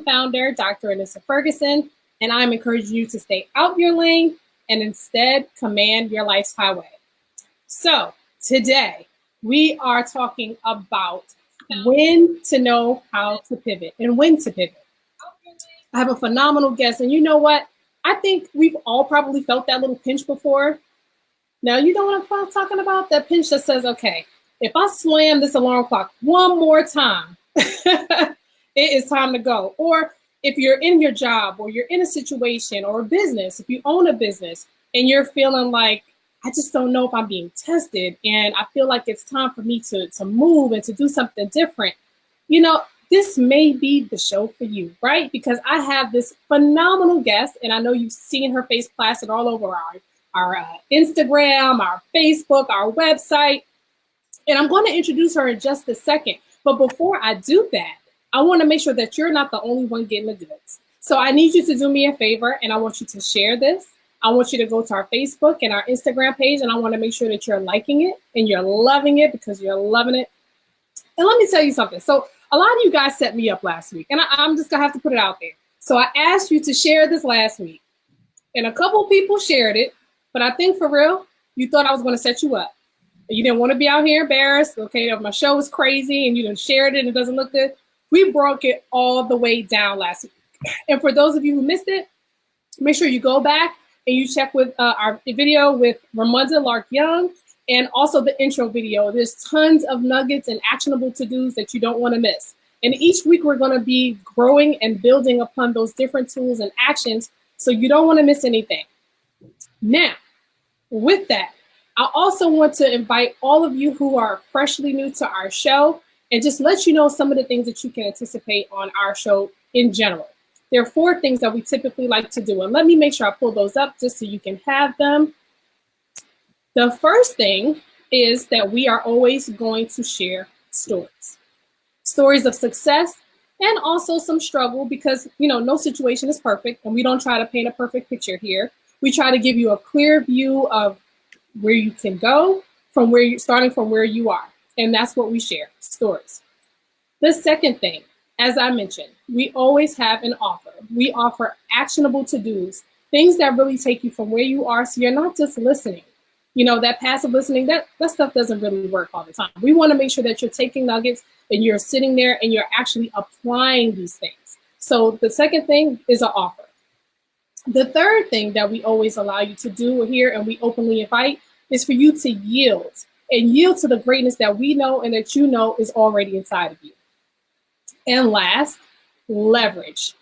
founder, Dr. Anissa Ferguson, and I'm encouraging you to stay out your lane and instead command your life's highway. So today we are talking about when to know how to pivot and when to pivot. I have a phenomenal guest, and you know what? I think we've all probably felt that little pinch before. Now, you know what I'm talking about? That pinch that says, okay, if I slam this alarm clock one more time, it is time to go. Or if you're in your job or you're in a situation or a business, if you own a business and you're feeling like, I just don't know if I'm being tested and I feel like it's time for me to move and to do something different, you know, this may be the show for you, right? Because I have this phenomenal guest, and I know you've seen her face plastered all over our Instagram, our Facebook, our website, and I'm going to introduce her in just a second. But before I do that, I want to make sure that you're not the only one getting the goods. So I need you to do me a favor, and I want you to share this. I want you to go to our Facebook and our Instagram page, and I want to make sure that you're liking it and you're loving it because you're loving it. And let me tell you something. So a lot of you guys set me up last week, and I'm just going to have to put it out there. So I asked you to share this last week, and a couple people shared it, but I think for real, you thought I was going to set you up. You didn't want to be out here embarrassed. Okay, if my show is crazy and you didn't share it and it doesn't look good. We broke it all the way down last week. And for those of you who missed it, make sure you go back and you check with our video with Ramonda Lark-Young and also the intro video. There's tons of nuggets and actionable to-dos that you don't want to miss. And each week we're going to be growing and building upon those different tools and actions, so you don't want to miss anything. Now, with that, I also want to invite all of you who are freshly new to our show and just let you know some of the things that you can anticipate on our show in general. There are 4 things that we typically like to do, and let me make sure I pull those up just so you can have them. The first thing is that we are always going to share stories. Stories of success and also some struggle because, you know, no situation is perfect and we don't try to paint a perfect picture here. We try to give you a clear view of where you can go from where you starting from where you are. And that's what we share, stories. The second thing, as I mentioned, we always have an offer. We offer actionable to-dos, things that really take you from where you are so you're not just listening. You know, that passive listening, that stuff doesn't really work all the time. We want to make sure that you're taking nuggets and you're sitting there and you're actually applying these things. So the second thing is an offer. The third thing that we always allow you to do here and we openly invite is for you to yield and yield to the greatness that we know and that you know is already inside of you. And last, leverage,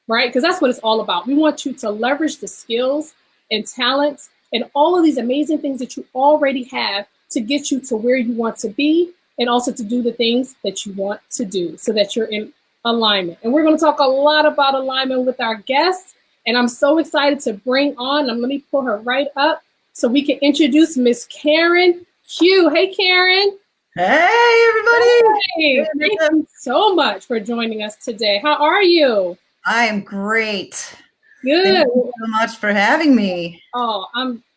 right? Because that's what it's all about. We want you to leverage the skills and talents and all of these amazing things that you already have to get you to where you want to be and also to do the things that you want to do so that you're in alignment. And we're going to talk a lot about alignment with our guests. And I'm so excited to bring on, let me pull her right up so we can introduce Miss Karen Q. Hey, Karen. Hey, everybody. Hey, thank you so much for joining us today. How are you? I am great. Good. Thank you so much for having me. Oh,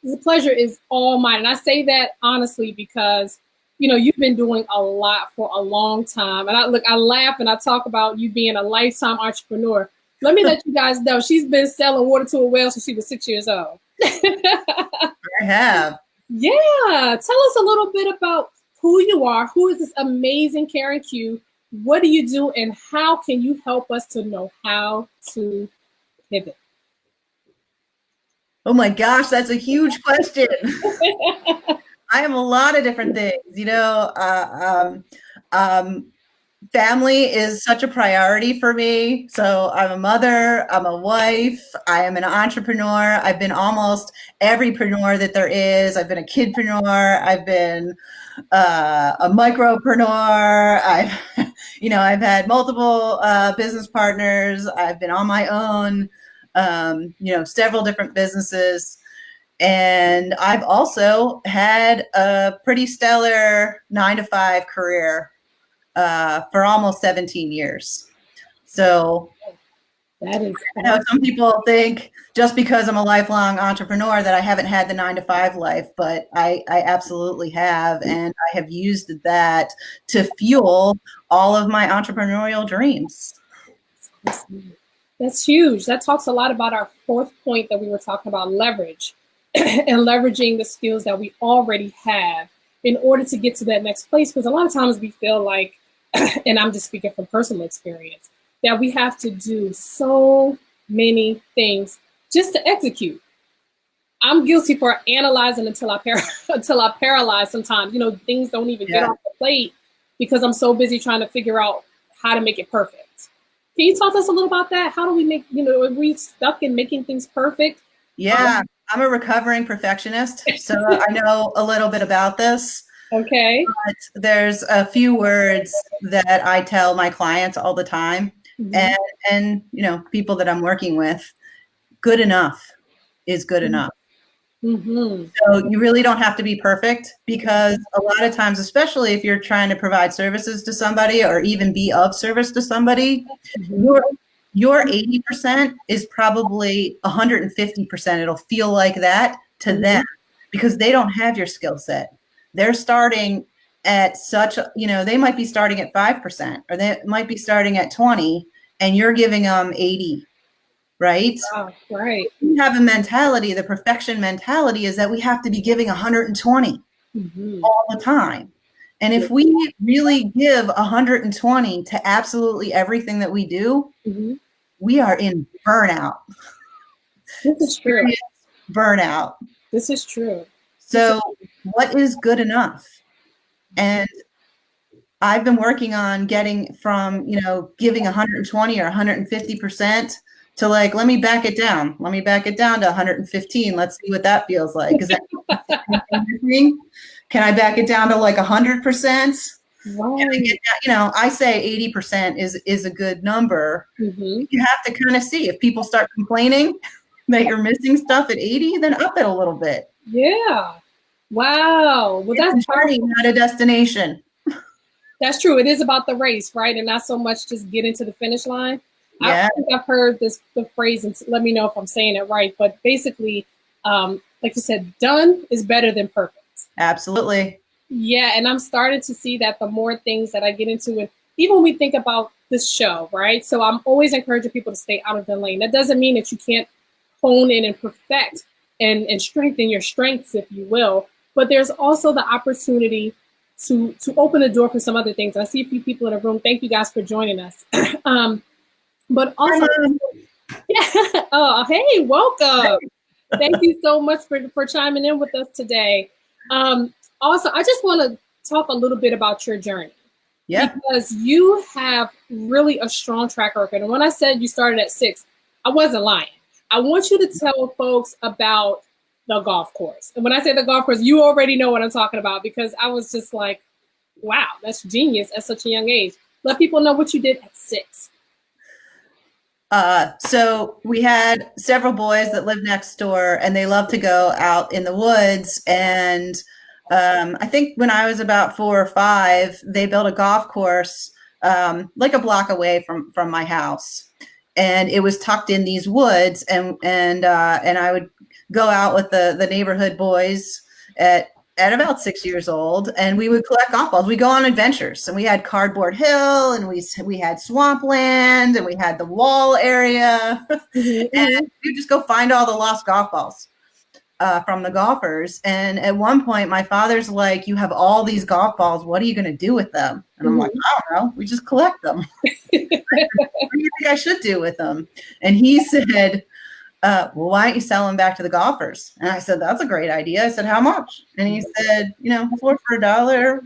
the pleasure is all mine. And I say that honestly because, you know, you've been doing a lot for a long time. And I laugh and I talk about you being a lifetime entrepreneur. Let me let you guys know she's been selling water to a well since she was 6 years old. I have. Yeah. Tell us a little bit about who you are. Who is this amazing Karen Q? What do you do? And how can you help us to know how to pivot? Oh my gosh, that's a huge question. I am a lot of different things. You know, family is such a priority for me. So I'm a mother, I'm a wife, I am an entrepreneur. I've been almost everypreneur that there is. I've been a kidpreneur. I've been a micropreneur. I've had multiple business partners. I've been on my own, several different businesses. And I've also had a pretty stellar 9-to-5 career for almost 17 years. So that is, I know some people think just because I'm a lifelong entrepreneur that I haven't had the 9-to-5 life, but I absolutely have. And I have used that to fuel all of my entrepreneurial dreams. That's huge. That talks a lot about our fourth point that we were talking about, leverage and leveraging the skills that we already have in order to get to that next place. Because a lot of times we feel like, and I'm just speaking from personal experience, that we have to do so many things just to execute. I'm guilty for analyzing until I until I paralyze sometimes. You know, things don't even get off the plate because I'm so busy trying to figure out how to make it perfect. Can you talk to us a little about that? How do we make, you know, are we stuck in making things perfect? Yeah, I'm a recovering perfectionist, so I know a little bit about this. Okay. But there's a few words that I tell my clients all the time, and you know, people that I'm working with. Good enough is good enough. So you really don't have to be perfect, because a lot of times, especially if you're trying to provide services to somebody or even be of service to somebody, your 80% is probably 150%. It'll feel like that to them because they don't have your skill set. They're starting at such, you know, they might be starting at 5% or they might be starting at 20 and you're giving them 80. Right? Right. We have a mentality, the perfection mentality is that we have to be giving 120 all the time. And if we really give 120 to absolutely everything that we do, we are in burnout. This is true. Burnout. This is true. So what is good enough? And I've been working on getting from, you know, giving 120 or 150% to like, let me back it down. Let me back it down to 115. Let's see what that feels like. Is that can I back it down to like 100%? Right. You know, I say 80% is a good number. You have to kind of see if people start complaining that you're missing stuff at 80, then up it a little bit. Yeah. Wow. Well, that's a journey, not a destination. That's true. It is about the race, right? And not so much just getting to the finish line. Yeah. I think I've heard the phrase, and let me know if I'm saying it right. But basically, like you said, done is better than perfect. Absolutely. Yeah, and I'm starting to see that the more things that I get into, and even when we think about this show, right? So I'm always encouraging people to stay out of their lane. That doesn't mean that you can't hone in and perfect and strengthen your strengths, if you will. But there's also the opportunity to open the door for some other things. I see a few people in the room. Thank you guys for joining us. But also, yeah. Oh, hey, welcome. Thank you so much for chiming in with us today. Also, I just want to talk a little bit about your journey. Yeah. Because you have really a strong track record. And when I said you started at 6, I wasn't lying. I want you to tell folks about the golf course. And when I say the golf course, you already know what I'm talking about, because I was just like, wow, that's genius at such a young age. Let people know what you did at 6. So we had several boys that lived next door, and they loved to go out in the woods. And I think when I was about 4 or 5, they built a golf course like a block away from my house, and it was tucked in these woods. And I would go out with the neighborhood boys at about 6 years old, and we would collect golf balls. We go on adventures, and we had Cardboard Hill, and we had Swampland, and we had the Wall area, and we just go find all the lost golf balls from the golfers. And at one point, my father's like, "You have all these golf balls. What are you going to do with them?" And I'm like, "I don't know. We just collect them." What do you think I should do with them? And he said, well, why don't you sell them back to the golfers? And I said, that's a great idea. I said, how much? And he said, 4 for $1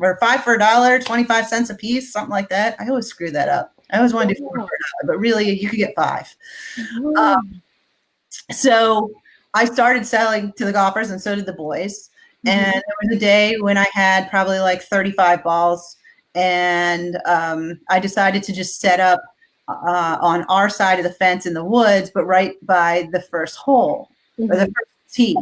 or 5 for $1, 25 cents a piece, something like that. I always screw that up. I always want to do 4 for $1, but really you could get 5. So I started selling to the golfers, and so did the boys. And there was a day when I had probably like 35 balls, and I decided to just set up on our side of the fence in the woods, but right by the first hole or the first tee.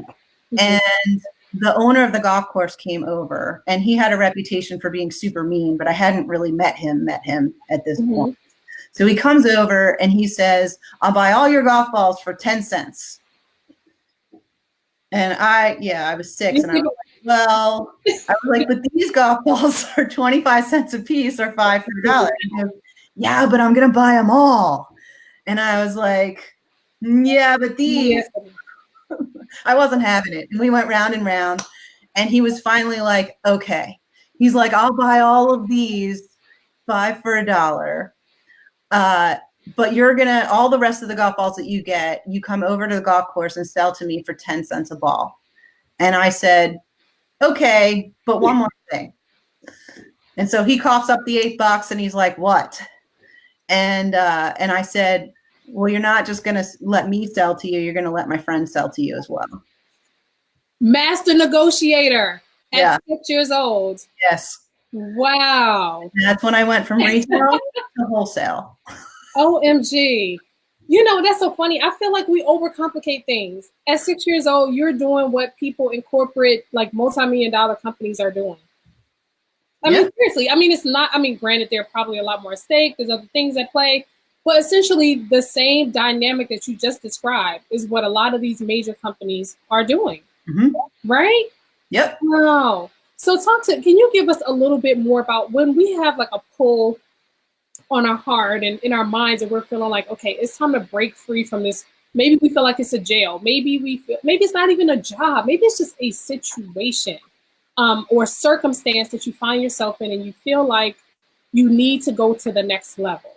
And the owner of the golf course came over, and he had a reputation for being super mean, but I hadn't really met him at this point. So he comes over and he says, "I'll buy all your golf balls for 10 cents. And I was 6, and I was like, but these golf balls are 25 cents a piece or 5 for $1. yeah, but I'm going to buy them all. And I was like, yeah, but these, I wasn't having it. And we went round and round, and he was finally like, okay. He's like, I'll buy all of these, 5 for $1. But you're gonna, all the rest of the golf balls that you get, you come over to the golf course and sell to me for 10 cents a ball. And I said, okay, but one more thing. And so he coughs up the $8 and he's like, what? And I said, well, you're not just gonna let me sell to you, you're gonna let my friend sell to you as well. Master negotiator at Yeah. 6 years old. Yes. Wow. And that's when I went from retail to wholesale. OMG. You know, that's so funny. I feel like we overcomplicate things. At 6 years old, you're doing what people in corporate, like multi-million-dollar companies are doing. I mean, seriously, I mean, it's not, I mean, granted, there are probably a lot more at stake. There's other things at play. But essentially, the same dynamic that you just described is what a lot of these major companies are doing. Right? Yep. Wow. So can you give us a little bit more about when we have like a pull on our heart and in our minds and we're feeling like, okay, it's time to break free from this. Maybe we feel like it's a jail. Maybe it's not even a job. Maybe it's just a situation or circumstance that you find yourself in and you feel like you need to go to the next level.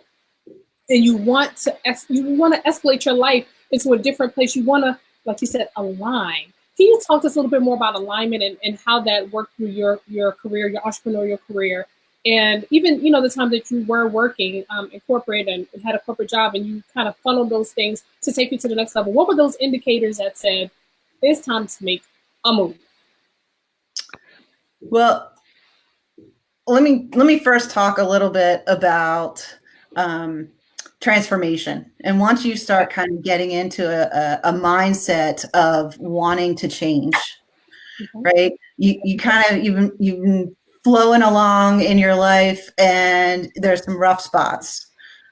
And you want to escalate your life into a different place. You want to, like you said, align. Can you talk to us a little bit more about alignment and how that worked through your career, your entrepreneurial career, and even, you know, the time that you were working in corporate and had a corporate job and you kind of funneled those things to take you to the next level? What were those indicators that said, it's time to make a move? Well, let me first talk a little bit about transformation. And once you start kind of getting into a mindset of wanting to change, right? You kind of, you've been flowing along in your life and there's some rough spots,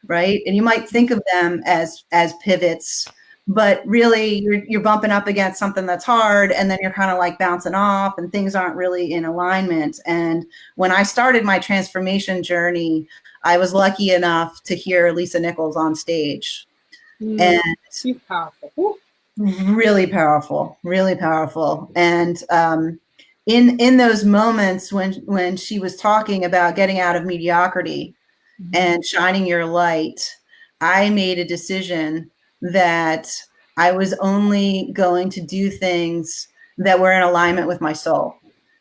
right? And you might think of them as pivots, but really you're bumping up against something that's hard, and then you're kind of like bouncing off and things aren't really in alignment. And when I started my transformation journey, I was lucky enough to hear Lisa Nichols on stage. And she's powerful. Really powerful, really powerful. And in those moments when she was talking about getting out of mediocrity and shining your light, I made a decision that I was only going to do things that were in alignment with my soul.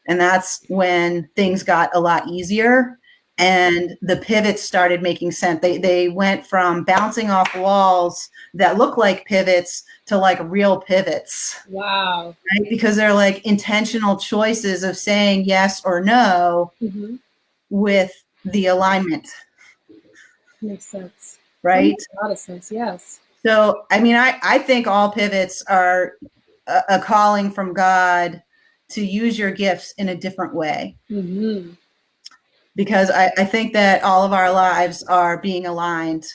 And that's when things got a lot easier and the pivots started making sense. They went from bouncing off walls that look like pivots to like real pivots. Wow. Right? Because they're like intentional choices of saying yes or no with the alignment. Makes sense. Right? Makes a lot of sense, yes. So, I mean, I think all pivots are a calling from God to use your gifts in a different way. Because I think that all of our lives are being aligned.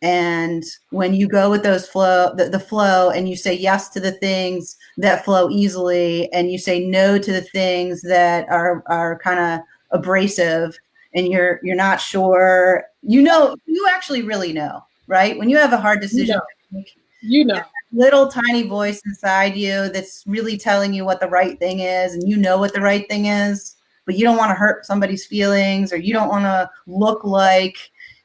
And when you go with those the flow and you say yes to the things that flow easily and you say no to the things that are kind of abrasive and you're not sure, you actually really know, right? When you have a hard decision to make, little tiny voice inside you that's really telling you what the right thing is, and you know what the right thing is, but you don't want to hurt somebody's feelings, or you don't want to look like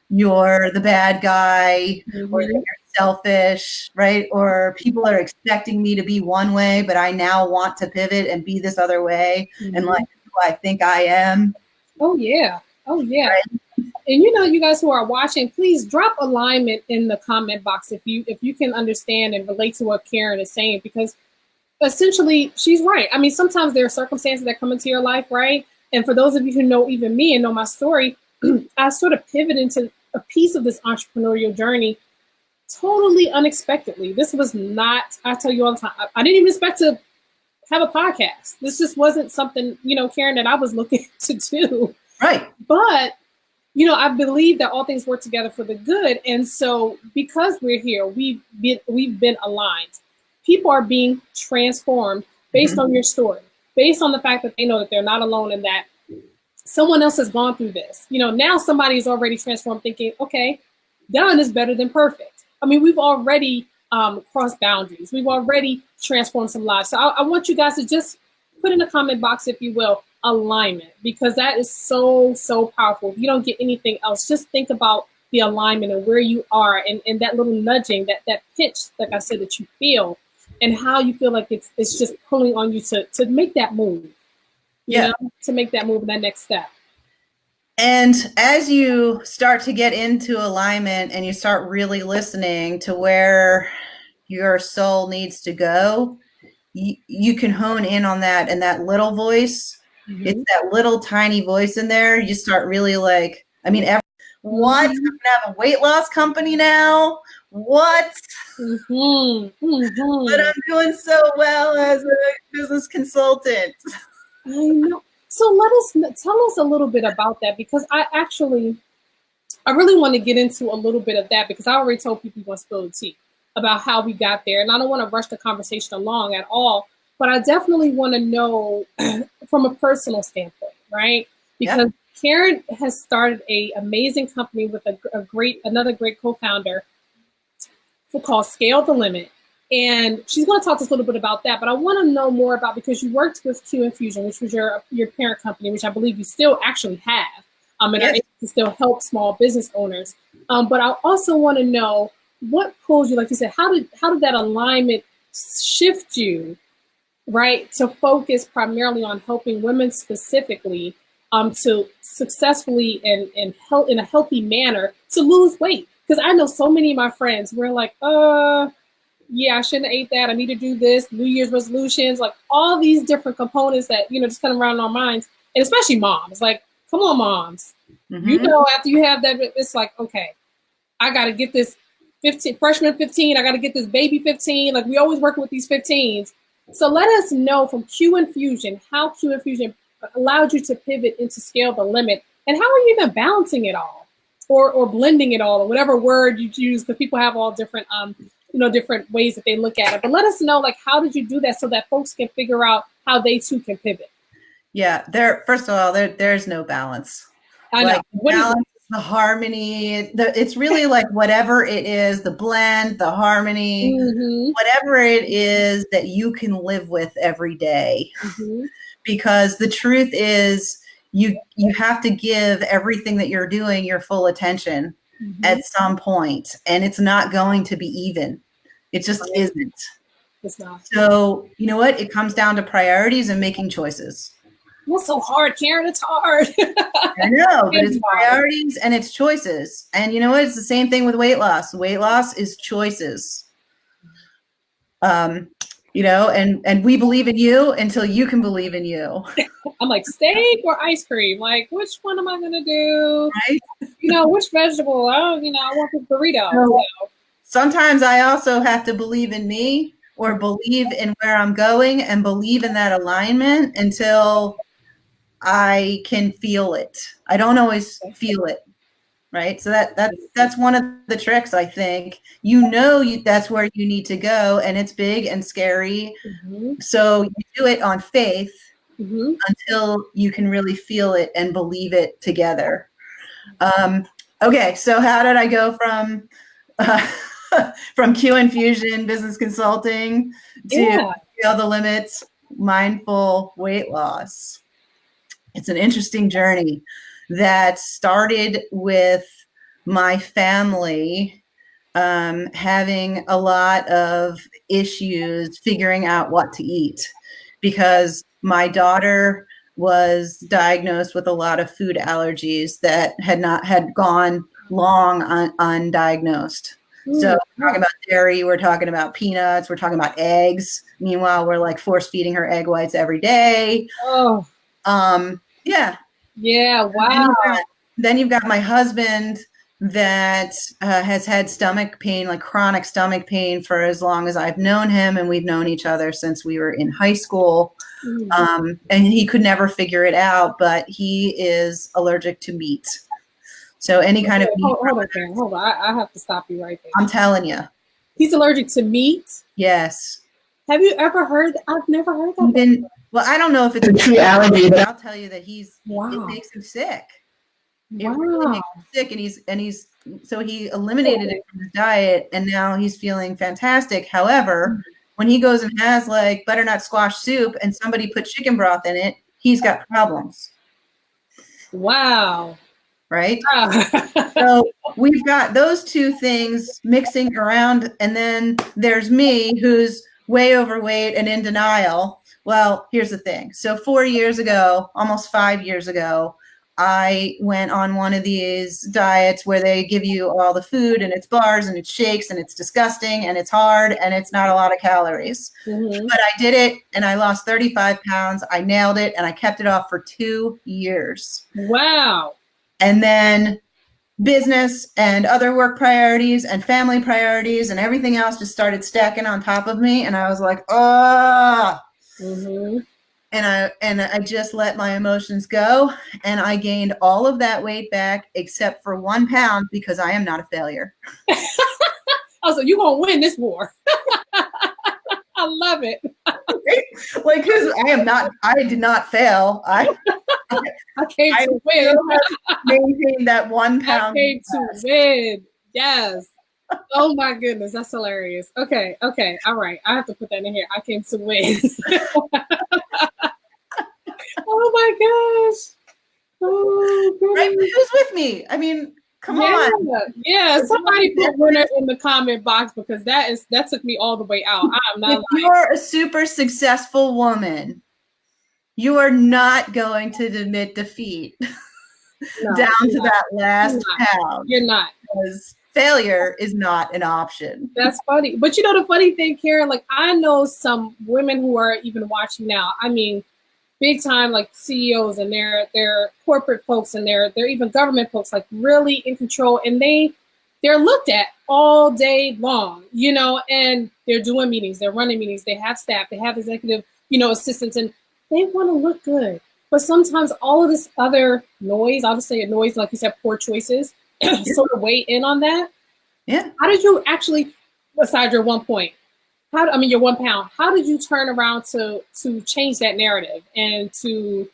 you're the bad guy or that you're selfish, right? Or people are expecting me to be one way, but I now want to pivot and be this other way and like who I think I am. Oh yeah. Right? And you know, you guys who are watching, please drop alignment in the comment box if you can understand and relate to what Karen is saying, because essentially she's right. I mean, sometimes there are circumstances that come into your life, right? And for those of you who know even me and know my story, I sort of pivoted into a piece of this entrepreneurial journey totally unexpectedly. This was not, I tell you all the time, I didn't even expect to have a podcast. This just wasn't something, you know, Karen, that I was looking to do. Right. But, you know, I believe that all things work together for the good. And so because we're here, we've been aligned. People are being transformed based on your story, based on the fact that they know that they're not alone in that someone else has gone through this. Now somebody's already transformed thinking, okay, done is better than perfect. I mean, we've already crossed boundaries. We've already transformed some lives. So I want you guys to just put in the comment box, if you will, alignment, because that is so, so powerful. If you don't get anything else, just think about the alignment and where you are, and that little nudging, that pinch, like I said, that you feel, and how you feel like it's just pulling on you to make that move. To make that move in that next step. And as you start to get into alignment and you start really listening to where your soul needs to go, you can hone in on that, and that little voice, it's that little tiny voice in there. You start really like, I mean, what? I'm gonna have a weight loss company now? What? But I'm doing so well as a business consultant. I know. So tell us a little bit about that, because I really want to get into a little bit of that, because I already told people to spill the tea about how we got there. And I don't want to rush the conversation along at all, but I definitely want to know from a personal standpoint, right? Because Karen has started an amazing company with another great co-founder called Scale the Limit. And she's going to talk to us a little bit about that, but I want to know more about, because you worked with Infusion, which was your parent company, which I believe you still actually have, and are able to still help small business owners. But I also want to know what pulls you, like you said, how did that alignment shift you, right, to focus primarily on helping women specifically to successfully and in a healthy manner to lose weight? Because I know so many of my friends were like, yeah, I shouldn't have ate that. I need to do this, New Year's resolutions, like all these different components that, just kind of around our minds. And especially moms, like, come on, moms. After you have that, it's like, okay, I got to get this freshman 15. I got to get this baby 15. Like, we always working with these 15s. So let us know from Q Infusion, how Q Infusion allowed you to pivot into Scale the Limit, and how are you even balancing it all, or blending it all, or whatever word you use, because people have all different different ways that they look at it. But let us know, like, how did you do that so that folks can figure out how they too can pivot? Yeah, first of all, there's no balance. I know. Like, balance, the harmony, it's really like whatever it is, the blend, the harmony, whatever it is that you can live with every day. Because the truth is, you have to give everything that you're doing your full attention at some point, and it's not going to be even. It just isn't. It's not. So you know what? It comes down to priorities and making choices. What's so hard, Karen? It's hard. I know, but it's priorities and it's choices. And you know what? It's the same thing with weight loss. Weight loss is choices. And we believe in you until you can believe in you. I'm like, steak or ice cream? Like, which one am I going to do? Right? Which vegetable? I want the burrito. So sometimes I also have to believe in me, or believe in where I'm going, and believe in that alignment until I can feel it. I don't always feel it. Right. So that's one of the tricks, I think. That's where you need to go, and it's big and scary. So you do it on faith until you can really feel it and believe it together. Okay. So how did I go from Q Infusion business consulting to Scale the Limits mindful weight loss? It's an interesting journey that started with my family having a lot of issues figuring out what to eat, because my daughter was diagnosed with a lot of food allergies that had gone long undiagnosed. So we're talking about dairy, we're talking about peanuts, we're talking about eggs. Meanwhile, we're like force feeding her egg whites every day. Yeah, wow. Then you've got my husband that has had stomach pain, like chronic stomach pain, for as long as I've known him, and we've known each other since we were in high school. And he could never figure it out, but he is allergic to meat. So any kind of meat. Hold on. I have to stop you right there. I'm telling you. He's allergic to meat? Yes. Have you ever heard? I've never heard that. Well, I don't know if it's a true allergy, but I'll tell you that it Wow. makes him sick. It Wow. really makes him sick, and so he eliminated it from his diet, and now he's feeling fantastic. However, when he goes and has like butternut squash soup and somebody put chicken broth in it, he's got problems. Wow. Right? Wow. So we've got those two things mixing around, and then there's me who's way overweight and in denial. Well, here's the thing. So 4 years ago, almost 5 years ago, I went on one of these diets where they give you all the food and it's bars and it's shakes and it's disgusting and it's hard and it's not a lot of calories. Mm-hmm. But I did it and I lost 35 pounds. I nailed it and I kept it off for 2 years. Wow. And then business and other work priorities and family priorities and everything else just started stacking on top of me. And I was like, oh. Mm-hmm. And I just let my emotions go. And I gained all of that weight back except for 1 pound because I am not a failure. Oh, so you're going to win this war. I love it. Like, because I did not fail. I came to win. Maintain that 1 pound. I came to win. Yes. Oh my goodness, that's hilarious. Okay. All right. I have to put that in here. I came to win. Oh my gosh. Oh, right? Who's with me? I mean, come on. Yeah. Somebody put winner in the comment box because that took me all the way out. I'm not. If you're a super successful woman, you are not going to admit defeat down to that last pound. You're not. Because failure is not an option. That's funny. But you know the funny thing, Karen, like I know some women who are even watching now. I mean, big time like CEOs and they're corporate folks and they're even government folks, like really in control, and they're looked at all day long, you know, and they're doing meetings, they're running meetings, they have staff, they have executive, assistants, and they want to look good. But sometimes all of this other noise, I'll just say it noise, like you said, poor choices, sort of weigh in on that. Yeah. How did you actually, besides your 1 point, your 1 pound, how did you turn around to change that narrative and to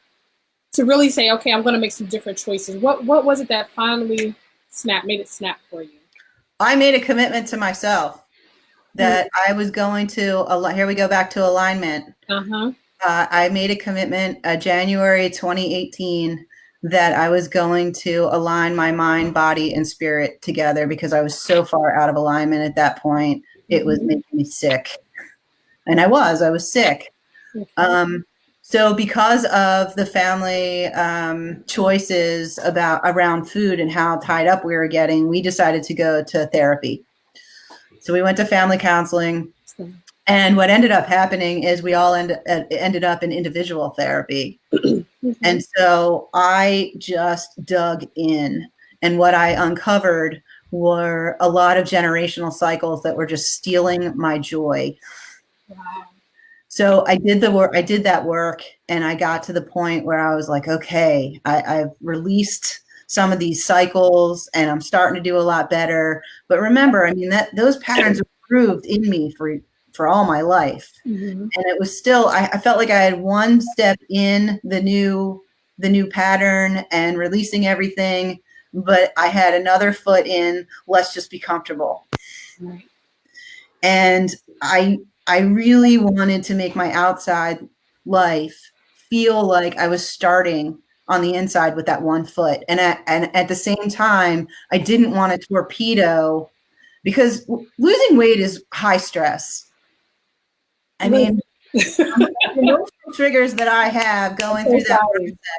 really say, okay, I'm going to make some different choices? What was it that finally made it snap for you? I made a commitment to myself that I was going to, here we go back to alignment. Uh-huh. I made a commitment January 2018 that I was going to align my mind, body, and spirit together because I was so far out of alignment at that point. It was making me sick. And I was sick. Okay. So because of the family choices around food and how tied up we were getting, we decided to go to therapy. So we went to family counseling. And what ended up happening is we all ended up in individual therapy. And so I just dug in. And what I uncovered were a lot of generational cycles that were just stealing my joy. Wow. So I did that work, and I got to the point where I was like, okay, I've released some of these cycles and I'm starting to do a lot better. But remember, I mean, those patterns were proved in me for all my life. Mm-hmm. And it was still, I felt like I had one step in the new pattern and releasing everything, but I had another foot in, let's just be comfortable. Right. And I really wanted to make my outside life feel like I was starting on the inside with that one foot. And at the same time, I didn't want to torpedo, because losing weight is high stress. I mean, the emotional triggers that I have going through that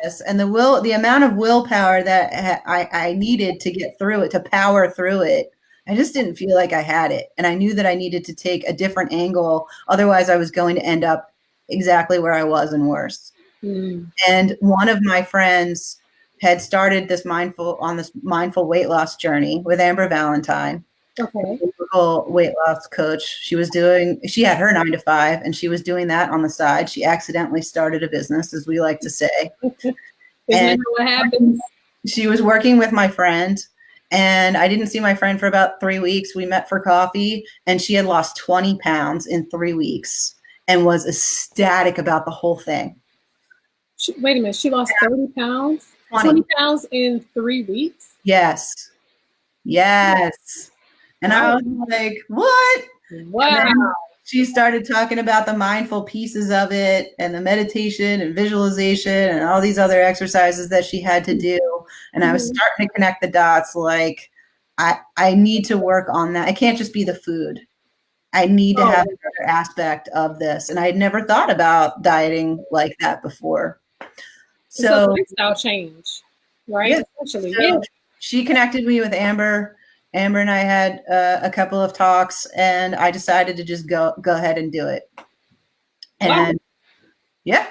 process, and the amount of willpower that I needed to get through it, to power through it, I just didn't feel like I had it. And I knew that I needed to take a different angle. Otherwise, I was going to end up exactly where I was and worse. Mm. And one of my friends had started this mindful weight loss journey with Amber Valentine. Okay. A local weight loss coach. She had her 9 to 5 and she was doing that on the side. She accidentally started a business, as we like to say. Isn't that what happens? She was working with my friend, and I didn't see my friend for about 3 weeks. We met for coffee, and she had lost 20 pounds in 3 weeks. and was ecstatic about the whole thing. Wait a minute. She lost 30 pounds, 20 pounds in 3 weeks. Yes. Yes. And I was like, what? Wow. She started talking about the mindful pieces of it and the meditation and visualization and all these other exercises that she had to do. And I was starting to connect the dots, like, I need to work on that. I can't just be the food. I need to have another aspect of this. And I had never thought about dieting like that before. So lifestyle change, right? Yeah. Essentially, so she connected me with Amber. Amber and I had a couple of talks, and I decided to just go ahead and do it. And yeah,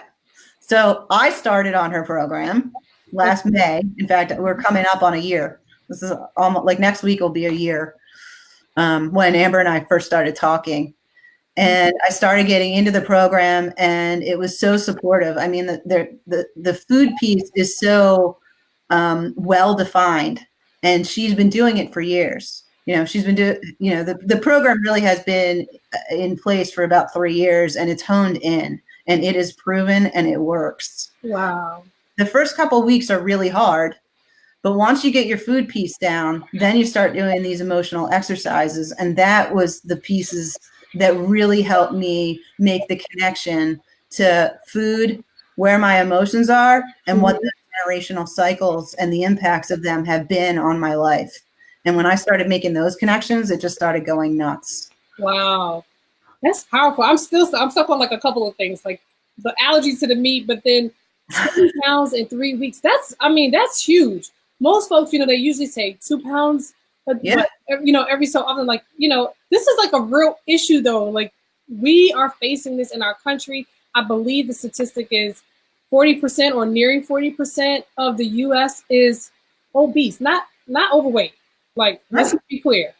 so I started on her program last May. In fact, we're coming up on a year. This is almost like next week will be a year when Amber and I first started talking. And I started getting into the program, and it was so supportive. I mean, the food piece is so well defined, and she's been doing it for years. She's been doing, the program really has been in place for about 3 years, and it's honed in, and it is proven, and it works. Wow. The first couple of weeks are really hard, but once you get your food piece down, then you start doing these emotional exercises, and that was the pieces that really helped me make the connection to food, where my emotions are, and what the generational cycles and the impacts of them have been on my life. And when I started making those connections, it just started going nuts. Wow. That's powerful. I'm stuck on like a couple of things, like the allergies to the meat, but then 20 pounds in 3 weeks. That's huge. Most folks, they usually say 2 pounds, but every so often, like, this is like a real issue though. Like, we are facing this in our country. I believe the statistic is 40% or nearing 40% of the US is obese, not overweight. Like, let's be clear,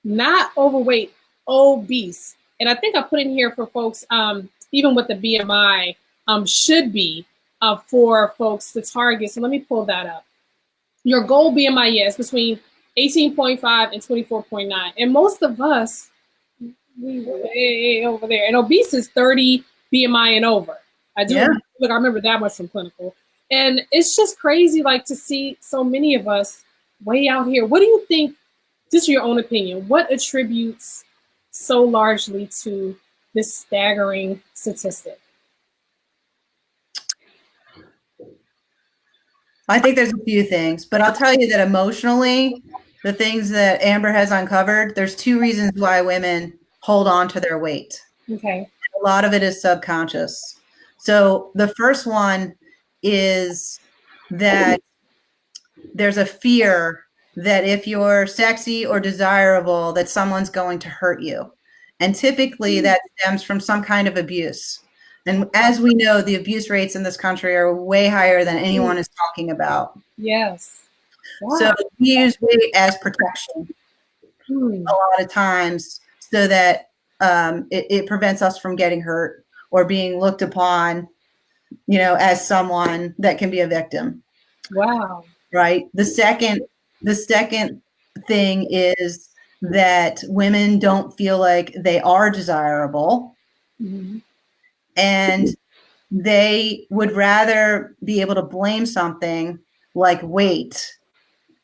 not overweight, obese. And I think I put in here for folks, even with the BMI, should be for folks to target. So let me pull that up. Your goal BMI, is between 18.5 and 24.9. And most of us, we way over there. And obese is 30 BMI and over. I remember that much from clinical. And it's just crazy, like, to see so many of us way out here. What do you think, just your own opinion, what attributes so largely to this staggering statistic? I think there's a few things, but I'll tell you that emotionally, the things that Amber has uncovered, there's 2 reasons why women hold on to their weight. Okay. A lot of it is subconscious. So the first one is that there's a fear that if you're sexy or desirable, that someone's going to hurt you. And typically that stems from some kind of abuse. And as we know, the abuse rates in this country are way higher than anyone is talking about. Yes. Wow. So we use weight as protection a lot of times, so that it prevents us from getting hurt or being looked upon, as someone that can be a victim. Wow. Right. The second thing is that women don't feel like they are desirable. Mm-hmm. And they would rather be able to blame something like weight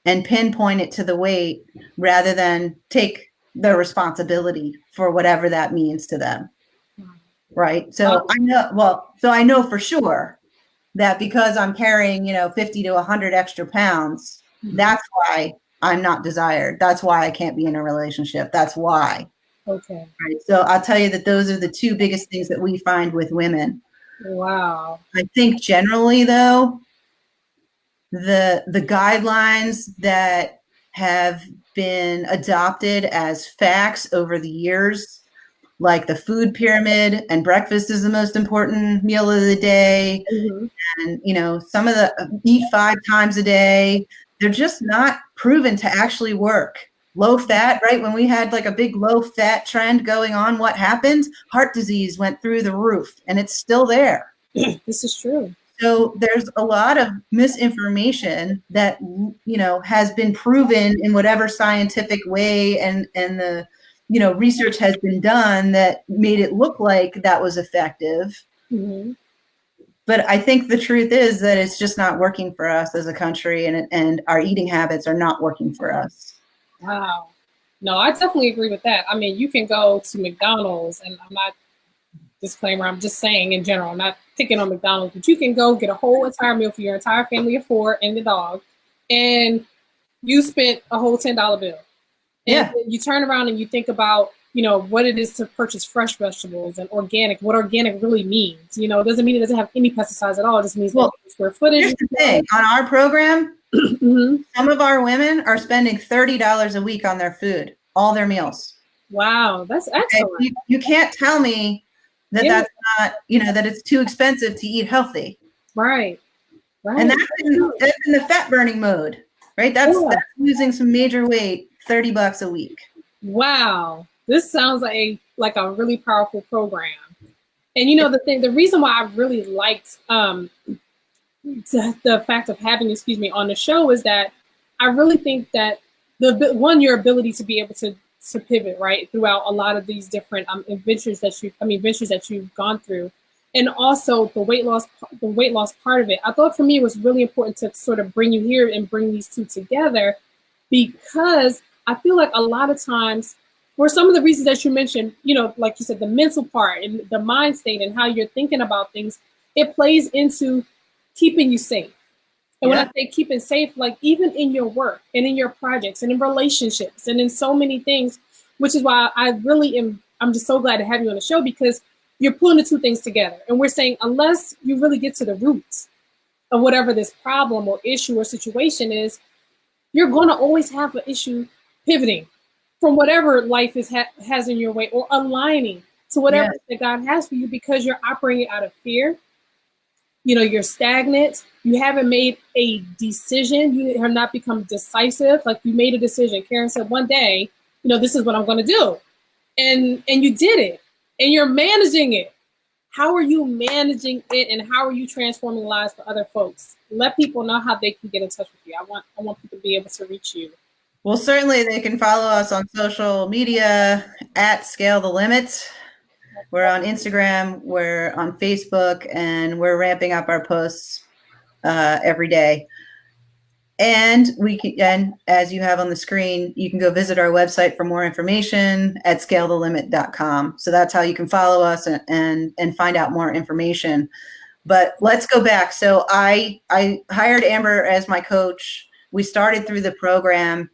and pinpoint it to the weight rather than take the responsibility for whatever that means to them. Right. So I know for sure that because I'm carrying, 50 to 100 extra pounds, that's why I'm not desired. That's why I can't be in a relationship. That's why. Okay. Right. So I'll tell you that those are the 2 biggest things that we find with women. Wow. I think generally, though, the guidelines that have been adopted as facts over the years, like the food pyramid, and breakfast is the most important meal of the day, and some of the eat 5 times a day, they're just not proven to actually work. Low fat, right? When we had like a big low fat trend going on, what happened? Heart disease went through the roof, and it's still there. This is true. So there's a lot of misinformation that, has been proven in whatever scientific way and the research has been done that made it look like that was effective. Mm-hmm. But I think the truth is that it's just not working for us as a country, and our eating habits are not working for us. Wow. No, I definitely agree with that. I mean, you can go to McDonald's, and I'm not, disclaimer, I'm just saying in general, I'm not picking on McDonald's, but you can go get a whole entire meal for your entire family of 4 and the dog, and you spent a whole $10 bill. And you turn around and you think about, what it is to purchase fresh vegetables and organic, what organic really means. It doesn't mean it doesn't have any pesticides at all. It just means square footage. Here's the thing. On our program, mm-hmm. Some of our women are spending $30 a week on their food, all their meals. Wow, that's excellent. Okay? You can't tell me that that's not, that it's too expensive to eat healthy. Right. And that's in the fat burning mode, right? That's losing some major weight, $30 a week. Wow. This sounds like a really powerful program. And the reason why I really liked the fact of having on the show is that I really think that your ability to be able to pivot right throughout a lot of these different ventures that you've gone through, and also the weight loss part of it. I thought for me it was really important to sort of bring you here and bring these two together, because I feel like a lot of times, for some of the reasons that you mentioned, like you said, the mental part and the mind state and how you're thinking about things, it plays into keeping you safe. And when I say keeping safe, like even in your work and in your projects and in relationships and in so many things, which is why I'm just so glad to have you on the show, because you're pulling the two things together. And we're saying, unless you really get to the roots of whatever this problem or issue or situation is, you're going to always have an issue pivoting from whatever life has in your way, or aligning to whatever that God has for you, because you're operating out of fear. You're stagnant. You haven't made a decision. You have not become decisive. Like, you made a decision. Karen said one day, this is what I'm going to do. And you did it, and you're managing it. How are you managing it, and how are you transforming lives for other folks? Let people know how they can get in touch with you. I want people to be able to reach you. Well, certainly they can follow us on social media at Scale the Limit. We're on Instagram, we're on Facebook, and we're ramping up our posts every day. And as you have on the screen, you can go visit our website for more information at scalethelimit.com. So that's how you can follow us and find out more information. But let's go back. So I hired Amber as my coach. We started through the program,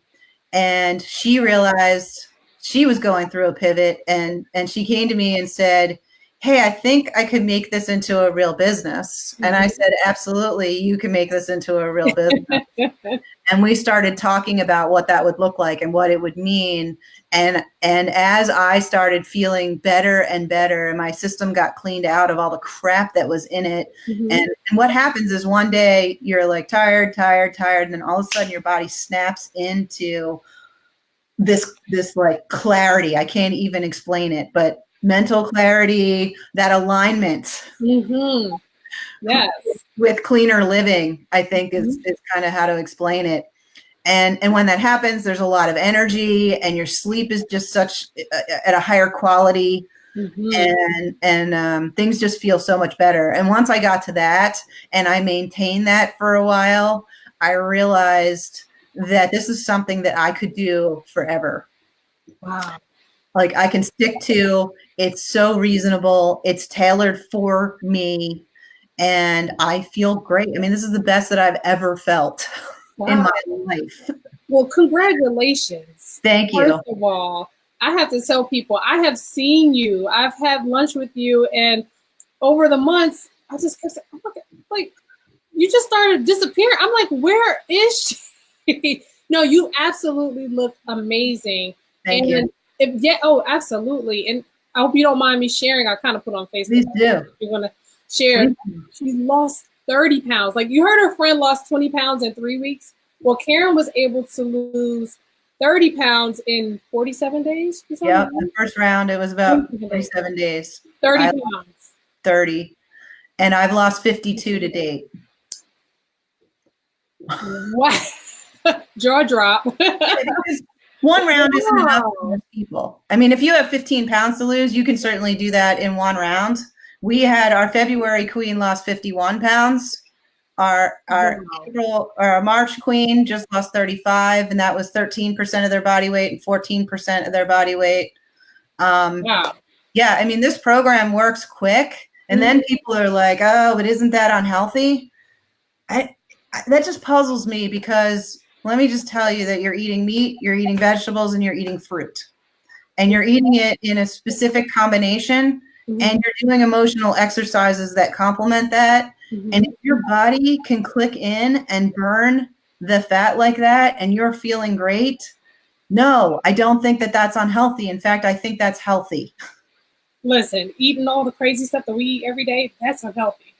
and she realized she was going through a pivot, and she came to me and said, hey, I think I could make this into a real business. Mm-hmm. And I said, absolutely, you can make this into a real business. And we started talking about what that would look like and what it would mean. And as I started feeling better and better, and my system got cleaned out of all the crap that was in it. Mm-hmm. And what happens is one day you're like tired, and then all of a sudden your body snaps into this like clarity. I can't even explain it, but mental clarity, that alignment. Mm-hmm. Yes. With cleaner living, I think is kind of how to explain it. And when that happens, there's a lot of energy, and your sleep is just such at a higher quality. Mm-hmm. And things just feel so much better. And once I got to that and I maintained that for a while, I realized that this is something that I could do forever. Wow. Like, I can stick to, it's so reasonable. It's tailored for me, and I feel great. I mean, this is the best that I've ever felt in my life. Well, congratulations. Thank you. First of all, I have to tell people, I have seen you. I've had lunch with you, and over the months, I just kept saying, like, you just started disappearing. I'm like, where is she? No, you absolutely look amazing. Thank you. Absolutely. And I hope you don't mind me sharing. I kind of put on Facebook. Please do. You're going to share. Mm-hmm. She lost 30 pounds. Like, you heard her friend lost 20 pounds in 3 weeks. Well, Karen was able to lose 30 pounds in 47 days. Yeah, the first round, it was about 47 days. 30 pounds. 30. And I've lost 52 to date. What? Jaw drop. One round isn't enough for Wow. most people. I mean, if you have 15 pounds to lose, you can certainly do that in one round. We had our February queen lost 51 pounds. Our Wow. our March queen just lost 35, and that was 13% of their body weight and 14% of their body weight. Wow. Yeah, I mean, this program works quick, and then people are like, "Oh, but isn't that unhealthy?" That just puzzles me, because let me just tell you that you're eating meat, you're eating vegetables, and you're eating fruit, and you're eating it in a specific combination, and you're doing emotional exercises that complement that. And if your body can click in and burn the fat like that, and you're feeling great, no, I don't think that that's unhealthy. In fact, I think that's healthy. Listen, eating all the crazy stuff that we eat every day, that's unhealthy.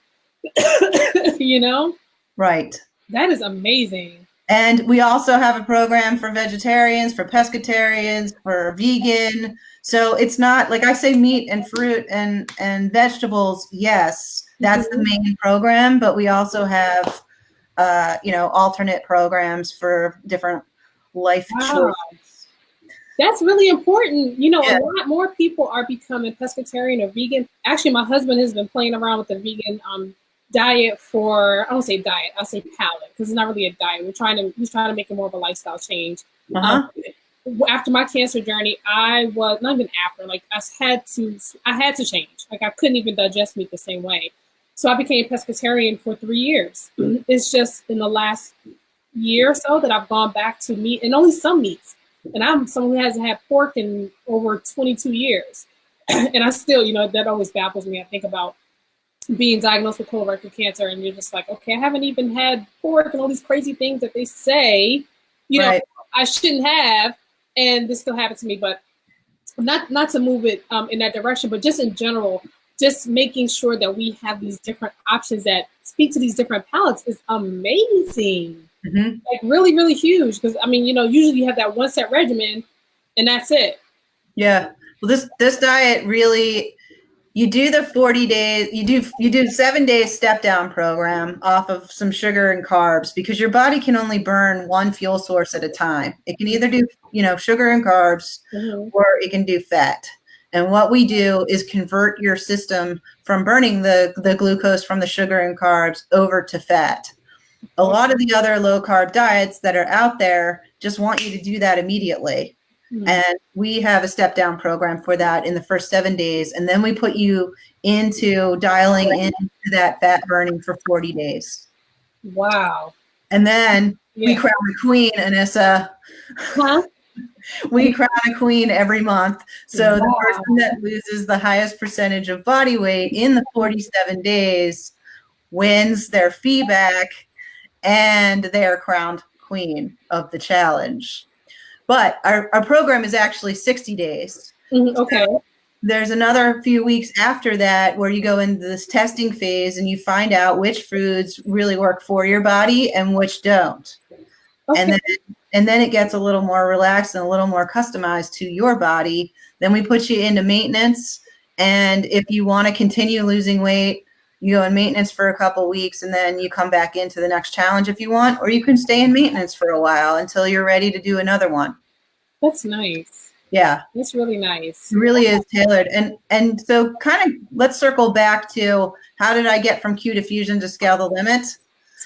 You know? Right. That is amazing. And we also have a program for vegetarians, for pescatarians, for vegan. So it's not like I say meat and fruit and vegetables. Yes, that's the main program, but we also have, alternate programs for different life choices. That's really important. A lot more people are becoming pescatarian or vegan. Actually, my husband has been playing around with the vegan diet for, I don't say diet, I'll say palate, because it's not really a diet. He's trying to make it more of a lifestyle change. After my cancer journey, I was not even after, like I had to change. Like I couldn't even digest meat the same way. So I became pescatarian for 3 years. It's just in the last year or so that I've gone back to meat, and only some meats. And I'm someone who hasn't had pork in over 22 years. And I still, that always baffles me. I think about being diagnosed with colorectal cancer, and you're just like, okay, I haven't even had pork and all these crazy things that they say, Right. I shouldn't have, and this still happened to me. But not to move it in that direction, but just in general, just making sure that we have these different options that speak to these different palates is amazing. Like really, really huge. Because I mean, usually you have that one set regimen, and that's it. Yeah. Well, this diet really, you do the 40 days, you do 7 days step down program off of some sugar and carbs, because your body can only burn one fuel source at a time. It can either do, sugar and carbs, or it can do fat. And what we do is convert your system from burning the glucose from the sugar and carbs over to fat. A lot of the other low carb diets that are out there just want you to do that immediately. And we have a step down program for that in the first 7 days. And then we put you into dialing into that fat burning for 40 days. Wow. And then we crown a queen, Anissa. We crown a queen every month. So the person that loses the highest percentage of body weight in the 47 days wins their fee back, and they are crowned queen of the challenge. But our program is actually 60 days. Okay. So there's another few weeks after that where you go into this testing phase, and you find out which foods really work for your body and which don't. Okay. And then it gets a little more relaxed and a little more customized to your body. Then we put you into maintenance. And if you want to continue losing weight, you go in maintenance for a couple weeks, and then you come back into the next challenge if you want, or you can stay in maintenance for a while until you're ready to do another one. That's nice. Yeah. That's really nice. It really is tailored. And so kind of let's circle back to, how did I get from Q to Fusion to Scale the Limit?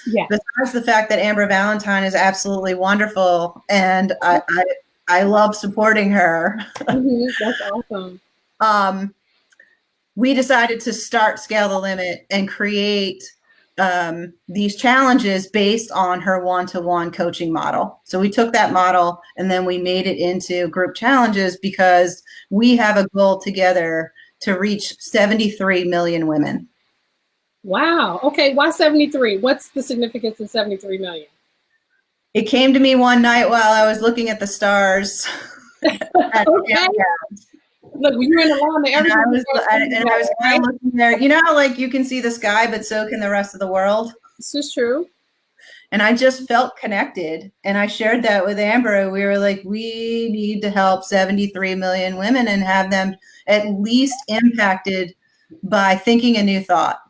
Yeah. Besides the fact that Amber Valentine is absolutely wonderful, and I love supporting her. That's awesome. We decided to start Scale the Limit and create these challenges based on her one-to-one coaching model. So we took that model and then we made it into group challenges, because we have a goal together to reach 73 million women. Wow. Okay. Why 73? What's the significance of 73 million? It came to me one night while I was looking at the stars. Okay. Look, when you're in the line, I was kind of looking there. You know how like you can see the sky, but so can the rest of the world? This is true. And I just felt connected. And I shared that with Amber. We were like, we need to help 73 million women and have them at least impacted by thinking a new thought.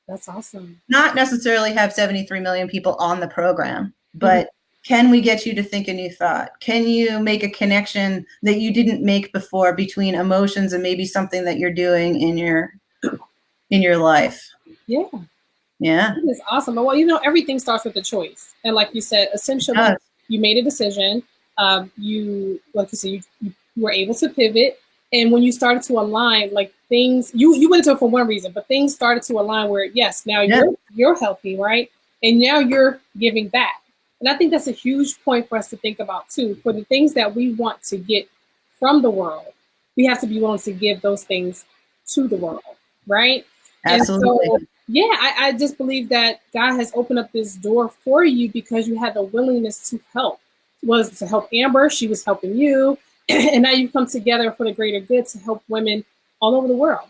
That's awesome. Not necessarily have 73 million people on the program, but Can we get you to think a new thought? Can you make a connection that you didn't make before between emotions and maybe something that you're doing in your life? Yeah. Yeah. It's awesome. But well, everything starts with a choice. And like you said, essentially you made a decision. You were able to pivot. And when you started to align, like things, you went into it for one reason, but things started to align where, yes, now you're healthy, right? And now you're giving back. And I think that's a huge point for us to think about too. For the things that we want to get from the world, we have to be willing to give those things to the world, right? Absolutely. And so, yeah, I just believe that God has opened up this door for you because you had the willingness to help. Was to help Amber, she was helping you, and now you come together for the greater good to help women all over the world.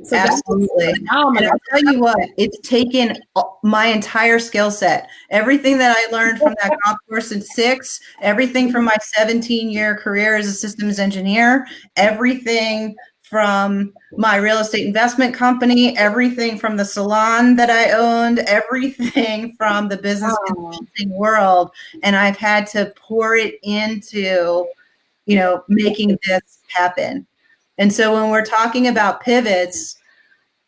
So absolutely. And I'll tell you what, it's taken my entire skill set. Everything that I learned from that golf course in 6, everything from my 17-year career as a systems engineer, everything from my real estate investment company, everything from the salon that I owned, everything from the business consulting world. And I've had to pour it into, making this happen. And so when we're talking about pivots,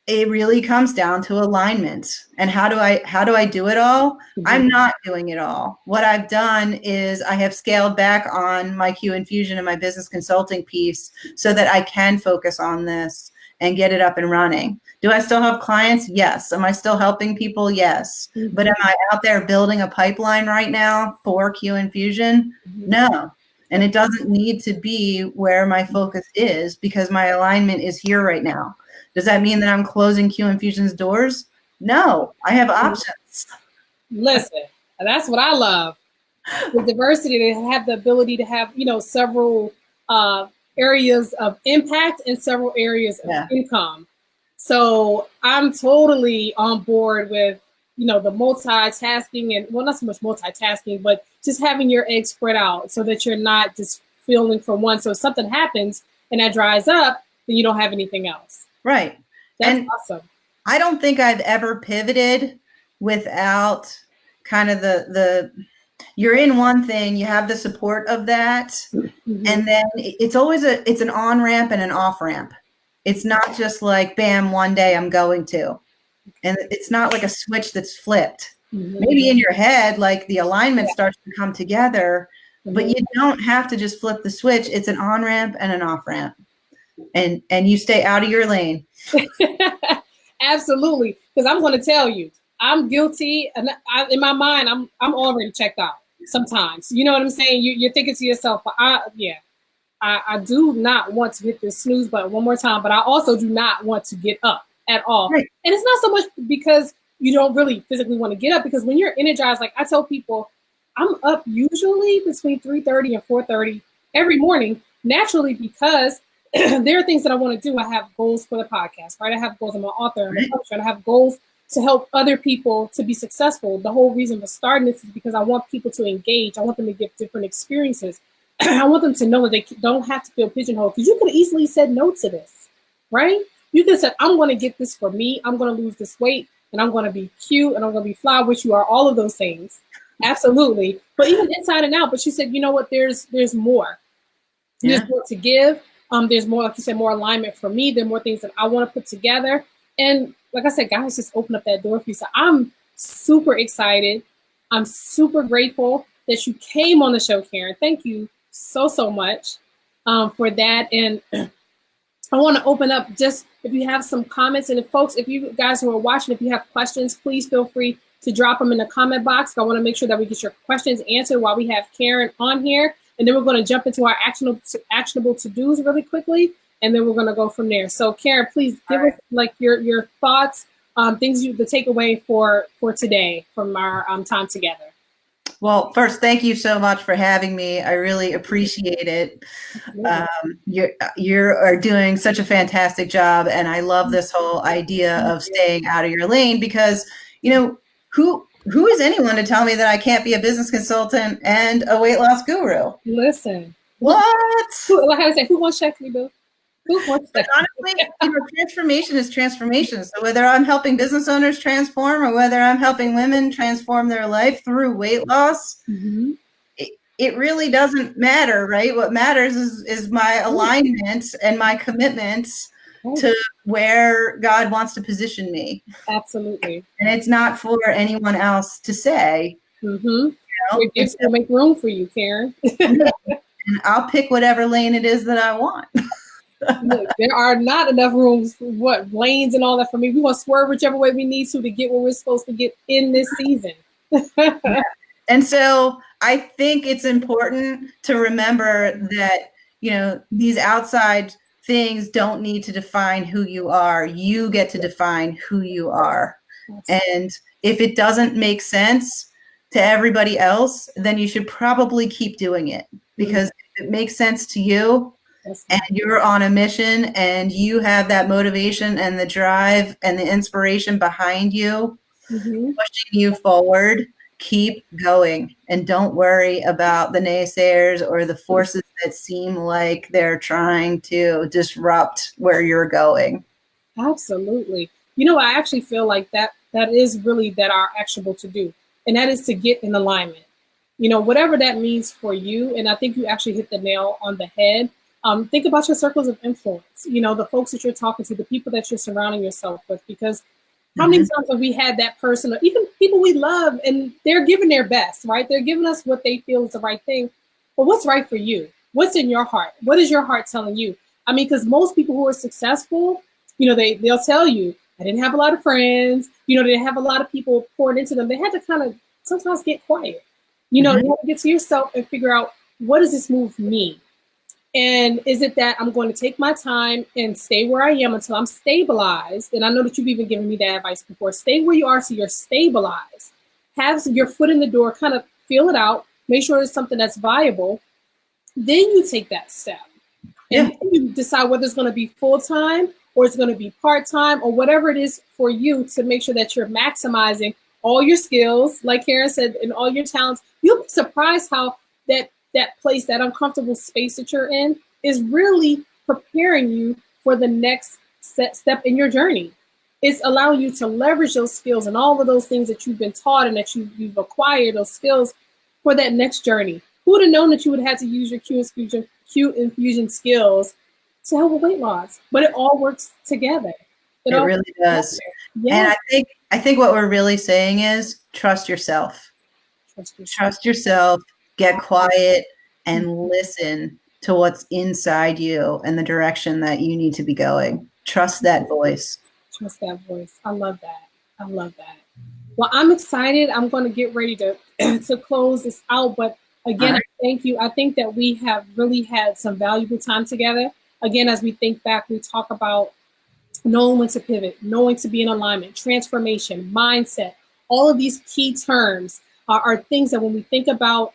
it really comes down to alignment. And how do I do it all? Mm-hmm. I'm not doing it all. What I've done is I have scaled back on my Q infusion and my business consulting piece so that I can focus on this and get it up and running. Do I still have clients? Yes. Am I still helping people? Yes. Mm-hmm. But am I out there building a pipeline right now for Q infusion? Mm-hmm. No. And it doesn't need to be where my focus is because my alignment is here right now. Does that mean that I'm closing Q Infusion's doors? No, I have options. Listen, that's what I love. The diversity, to have the ability to have, several areas of impact and several areas of income. So I'm totally on board with, the multitasking and, well, not so much multitasking, but just having your eggs spread out so that you're not just filling from one. So if something happens and that dries up, then you don't have anything else. Right. That's awesome. I don't think I've ever pivoted without kind of you're in one thing, you have the support of that. Mm-hmm. And then it's always it's an on-ramp and an off-ramp. It's not just like, bam, one day I'm going to. And it's not like a switch that's flipped. Mm-hmm. Maybe in your head, like the alignment starts to come together, mm-hmm. but you don't have to just flip the switch. It's an on-ramp and an off-ramp. And you stay out of your lane. Absolutely. Because I'm going to tell you, I'm guilty. And in my mind, I'm already checked out sometimes. You know what I'm saying? You're thinking to yourself, I do not want to hit this snooze button one more time, but I also do not want to get up at all. Right. And it's not so much because you don't really physically want to get up, because when you're energized, like I tell people, I'm up usually between 3:30 and 4:30 every morning, naturally, because there are things that I want to do. I have goals for the podcast, right? I have goals. I'm an author, I'm a publisher, and I have goals to help other people to be successful. The whole reason for starting this is because I want people to engage. I want them to get different experiences. I want them to know that they don't have to feel pigeonholed, because you could have easily said no to this, right? You could have said, I'm going to get this for me. I'm going to lose this weight, and I'm going to be cute, and I'm going to be fly, which you are, all of those things. Absolutely. But even inside and out. But she said, you know what? There's more. There's more to give. There's more, like you said, more alignment for me. There are more things that I want to put together. And like I said, God has just opened up that door for you. So I'm super excited. I'm super grateful that you came on the show, Karen. Thank you so much for that. And I want to open up, just if you have some comments, and if you guys who are watching, if you have questions, please feel free to drop them in the comment box. I want to make sure that we get your questions answered while we have Karen on here. And then we're going to jump into our actionable to-dos really quickly, and then we're going to go from there. So, Karen, please give us like your thoughts, things the takeaway for today from our time together. Well, first, thank you so much for having me. I really appreciate it. You are doing such a fantastic job, and I love this whole idea of staying out of your lane, because who is anyone to tell me that I can't be a business consultant and a weight loss guru? Listen. What? Like I said, who wants check me, boo? But honestly, transformation is transformation. So whether I'm helping business owners transform or whether I'm helping women transform their life through weight loss, it really doesn't matter, right? What matters is my alignment and my commitment to where God wants to position me. Absolutely. And it's not for anyone else to say. It gives to make room for you, Karen. And I'll pick whatever lane it is that I want. Look, there are not enough rooms, lanes and all that for me. We're going to swerve whichever way we need to get where we're supposed to get in this season. And so I think it's important to remember that, these outside things don't need to define who you are. You get to define who you are. And if it doesn't make sense to everybody else, then you should probably keep doing it, because if it makes sense to you and you're on a mission and you have that motivation and the drive and the inspiration behind you, pushing you forward, keep going and don't worry about the naysayers or the forces that seem like they're trying to disrupt where you're going. Absolutely. I actually feel like that is really our actionable to do. And that is to get in alignment, whatever that means for you. And I think you actually hit the nail on the head. Think about your circles of influence, the folks that you're talking to, the people that you're surrounding yourself with, because how many times have we had that person or even people we love and they're giving their best, right? They're giving us what they feel is the right thing. But what's right for you? What's in your heart? What is your heart telling you? I mean, because most people who are successful, they'll tell you, I didn't have a lot of friends. They didn't have a lot of people poured into them. They had to kind of sometimes get quiet. You have to get to yourself and figure out, what does this move mean? And is it that I'm going to take my time and stay where I am until I'm stabilized? And I know that you've even given me that advice before. Stay where you are so you're stabilized. Have your foot in the door, kind of feel it out, make sure it's something that's viable. Then you take that step. And then you decide whether it's going to be full-time or it's going to be part-time or whatever it is for you, to make sure that you're maximizing all your skills, like Karen said, and all your talents. You'll be surprised how that place, that uncomfortable space that you're in, is really preparing you for the next step in your journey. It's allowing you to leverage those skills and all of those things that you've been taught and that you've acquired, those skills for that next journey. Who would have known that you would have had to use your Q infusion skills to help with weight loss? But it all works together. It really does. Yeah. And I think what we're really saying is trust yourself. Trust yourself. Get quiet and listen to what's inside you and the direction that you need to be going. Trust that voice. Trust that voice. I love that. Well, I'm excited. I'm going to get ready to close this out. But again, I thank you. I think that we have really had some valuable time together. Again, as we think back, we talk about knowing when to pivot, knowing to be in alignment, transformation, mindset. All of these key terms are things that when we think about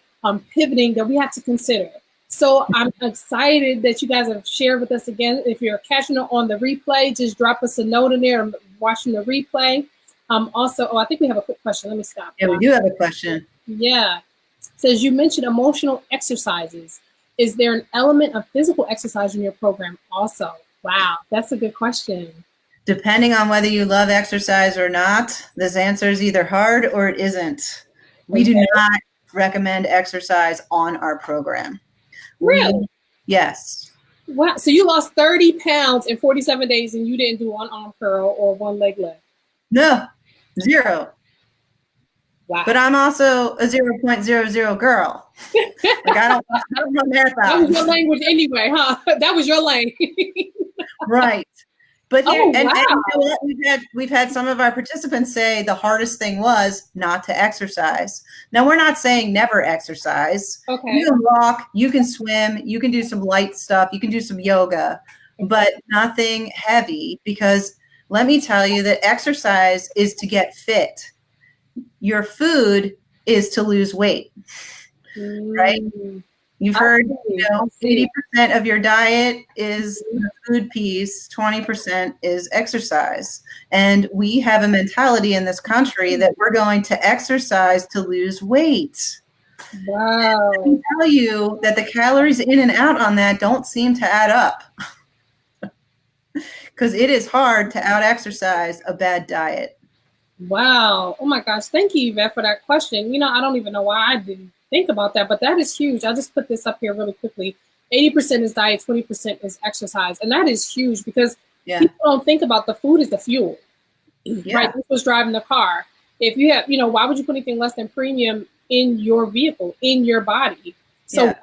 pivoting, that we have to consider. So I'm excited that you guys have shared with us again. If you're catching it on the replay, just drop us a note in there. I'm watching the replay. Also, I think we have a quick question. Let me stop. Yeah, we do have a question. Yeah. It says, you mentioned emotional exercises. Is there an element of physical exercise in your program also? Wow, that's a good question. Depending on whether you love exercise or not, this answer is either hard or it isn't. We do not recommend exercise on our program. Really? Yes. Wow. So you lost 30 pounds in 47 days and you didn't do one arm curl or one leg lift? No, 0. Wow. But I'm also a 0.00 girl. Like I don't know math. That was your language anyway, huh? That was your lane. Right. But wow. and you know what? We've had some of our participants say the hardest thing was not to exercise. Now we're not saying never exercise. Okay. You can walk, you can swim, you can do some light stuff, you can do some yoga, but nothing heavy, because let me tell you that exercise is to get fit. Your food is to lose weight. Right? You've heard, 80% of your diet is the food piece, 20% is exercise. And we have a mentality in this country that we're going to exercise to lose weight. Wow. I can tell you that the calories in and out on that don't seem to add up. because it is hard to out-exercise a bad diet. Wow. Oh my gosh. Thank you, Yvette, for that question. I don't even know why I didn't think about that, but that is huge. I'll just put this up here really quickly. 80% is diet, 20% is exercise. And that is huge because people don't think about the food is the fuel, right? This was driving the car. If you have, why would you put anything less than premium in your vehicle, in your body? So,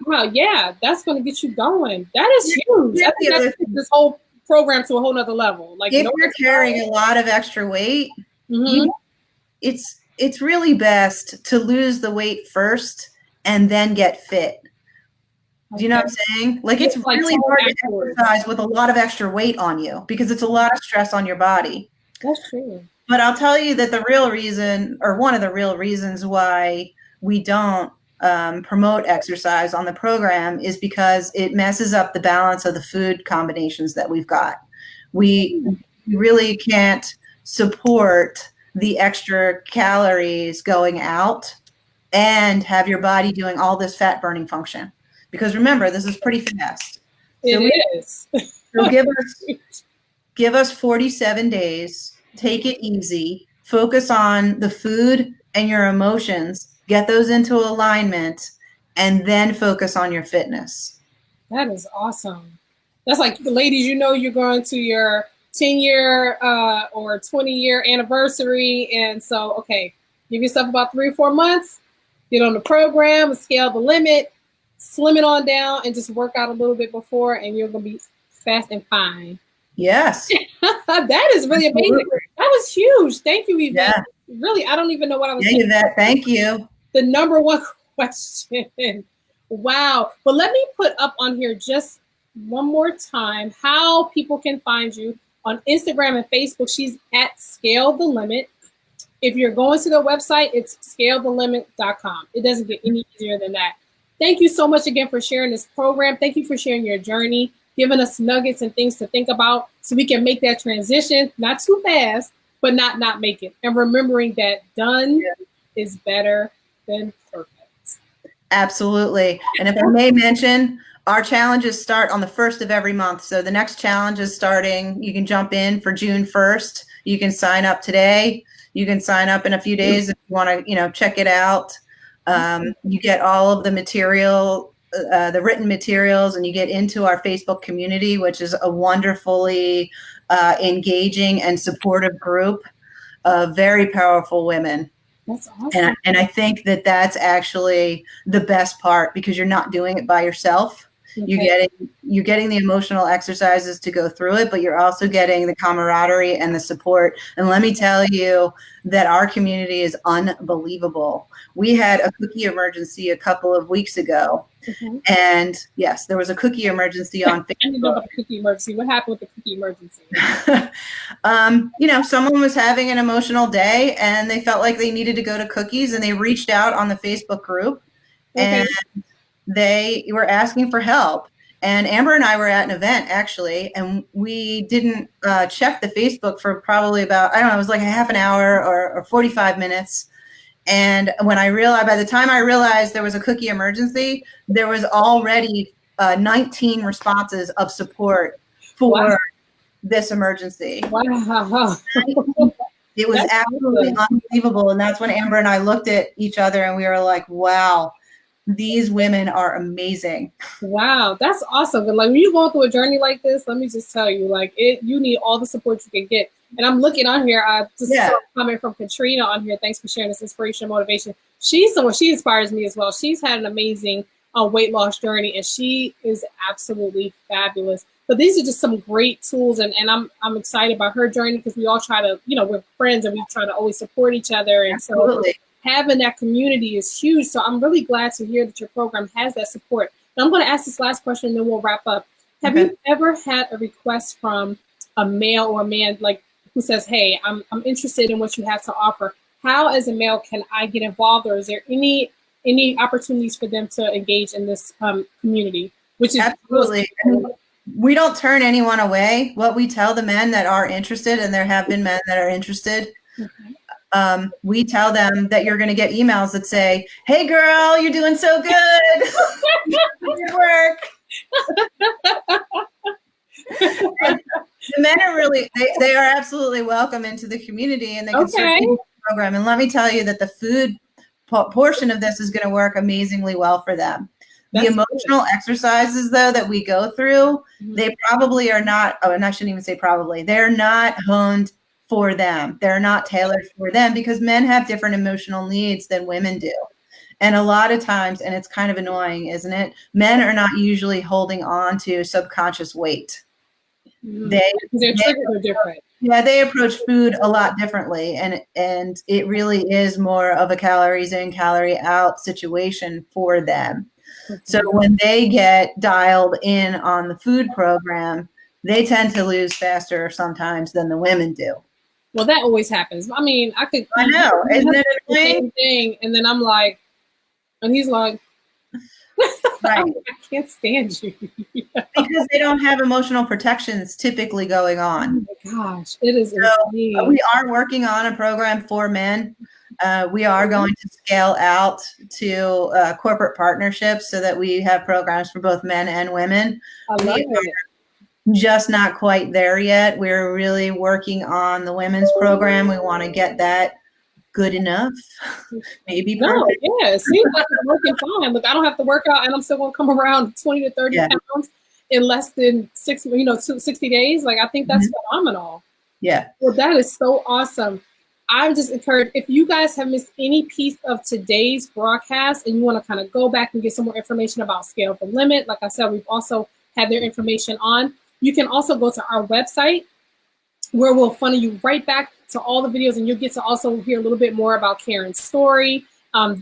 that's going to get you going. That is huge. I think that takes this whole program to a whole nother level. Like, if you're carrying a lot of extra weight, it's really best to lose the weight first and then get fit. Do you know what I'm saying? Like, it's really hard to exercise with a lot of extra weight on you because it's a lot of stress on your body. That's true. But I'll tell you that the real reason, or one of the real reasons why we don't promote exercise on the program is because it messes up the balance of the food combinations that we've got. We really can't support the extra calories going out and have your body doing all this fat burning function. Because remember, this is pretty fast. It is. So give us 47 days. Take it easy. Focus on the food and your emotions. Get those into alignment, and then focus on your fitness. That is awesome. That's like, ladies, you're going to your 10-year or 20-year anniversary. And so, okay, give yourself about 3 or 4 months, get on the program, scale the limit, slim it on down, and just work out a little bit before, and you're going to be fast and fine. Yes. That is really amazing. That was huge. Thank you, Yvette. Yeah. Really, I don't even know what I was saying. Yvette, thank you. The number one question. Wow. But let me put up on here just one more time how people can find you on Instagram and Facebook. She's at Scale the Limit. If you're going to the website, it's scalethelimit.com. It doesn't get any easier than that. Thank you so much again for sharing this program. Thank you for sharing your journey, giving us nuggets and things to think about so we can make that transition, not too fast, but not make it. And remembering that done is better than perfect. Absolutely. And if I may mention, our challenges start on the 1st of every month. So the next challenge is starting. You can jump in for June 1st. You can sign up today. You can sign up in a few days if you want to, check it out. You get all of the material, the written materials, and you get into our Facebook community, which is a wonderfully engaging and supportive group of very powerful women. That's awesome. And I think that that's actually the best part because you're not doing it by yourself. Okay. You're getting the emotional exercises to go through it, but you're also getting the camaraderie and the support. And let me tell you that our community is unbelievable. We had a cookie emergency a couple of weeks ago. Mm-hmm. And yes, there was a cookie emergency on Facebook. I didn't know about the cookie emergency. What happened with the cookie emergency? Someone was having an emotional day and they felt like they needed to go to cookies, and they reached out on the Facebook group. Okay. And they were asking for help. And Amber and I were at an event actually, and we didn't check the Facebook for probably about, it was like a half an hour or 45 minutes. And when by the time I realized there was a cookie emergency, there was already 19 responses of support for this emergency. Wow. It was absolutely unbelievable. And that's when Amber and I looked at each other and we were like, wow, these women are amazing. Wow, that's awesome. And like when you go through a journey like this, let me just tell you, you need all the support you can get. And I'm looking on here, I just saw a comment from Katrina on here. Thanks for sharing this inspiration and motivation. She's someone, she inspires me as well. She's had an amazing weight loss journey, and she is absolutely fabulous. But these are just some great tools, and I'm excited about her journey because we all try to, we're friends and we try to always support each other. And absolutely. So having that community is huge. So I'm really glad to hear that your program has that support. And I'm going to ask this last question and then we'll wrap up. Have you ever had a request from a male or a man who says, hey, I'm interested in what you have to offer? How as a male can I get involved, or is there any opportunities for them to engage in this community? Which is absolutely. We don't turn anyone away. What we tell the men that are interested, and there have been men that are interested, we tell them that you're going to get emails that say, hey girl, you're doing so good. Good work. The men are really, they are absolutely welcome into the community, and they can Okay. certainly do the program. And let me tell you that the food portion of this is going to work amazingly well for them. The emotional exercises, though, that we go through, they probably are not, and I shouldn't even say probably, they're not honed for them. They're not tailored for them, because men have different emotional needs than women do. And a lot of times, and it's kind of annoying, isn't it? Men are not usually holding on to subconscious weight. Their triggers are different. Yeah, they approach food a lot differently, and it really is more of a calories in, calorie out situation for them. So when they get dialed in on the food program, they tend to lose faster sometimes than the women do. Well, that always happens. I mean, I know, isn't it the same thing, and then I'm like, and he's like, right. I can't stand you. Because they don't have emotional protections typically going on. Oh my gosh, it is. So we are working on a program for men. We are going to scale out to corporate partnerships so that we have programs for both men and women. I love it. Just not quite there yet. We're really working on the women's program. We want to get that good enough, maybe perfect. No, yeah, see, that's working fine. Look, I don't have to work out, and I'm still going to come around 20 to 30 pounds in less than 60 days. Like, I think that's phenomenal. Yeah. Well, that is so awesome. I'm just encouraged. If you guys have missed any piece of today's broadcast and you want to kind of go back and get some more information about Scale the Limit, like I said, we've also had their information on. You can also go to our website, where we'll funnel you right back to all the videos, and you'll get to also hear a little bit more about Karen's story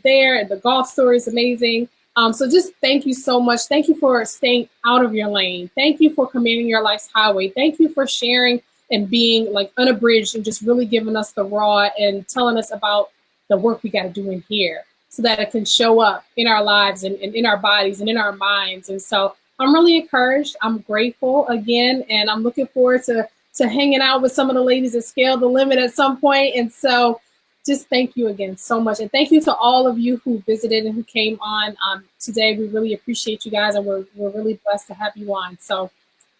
there. The golf story is amazing. So just thank you so much. Thank you for staying out of your lane. Thank you for commanding your life's highway. Thank you for sharing and being like unabridged and just really giving us the raw and telling us about the work we got to do in here so that it can show up in our lives and in our bodies and in our minds. And so I'm really encouraged. I'm grateful again, and I'm looking forward to hanging out with some of the ladies that Scale the Limit at some point. And so just thank you again so much. And thank you to all of you who visited and who came on today. We really appreciate you guys, and we're really blessed to have you on. So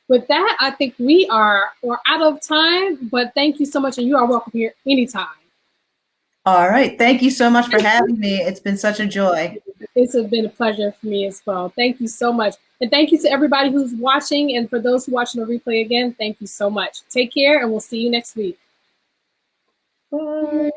with that, I think we're out of time, but thank you so much. And you are welcome here anytime. All right. Thank you so much for having me. It's been such a joy. It's been a pleasure for me as well. Thank you so much. And thank you to everybody who's watching. And for those who are watching the replay again, thank you so much. Take care, and we'll see you next week. Bye.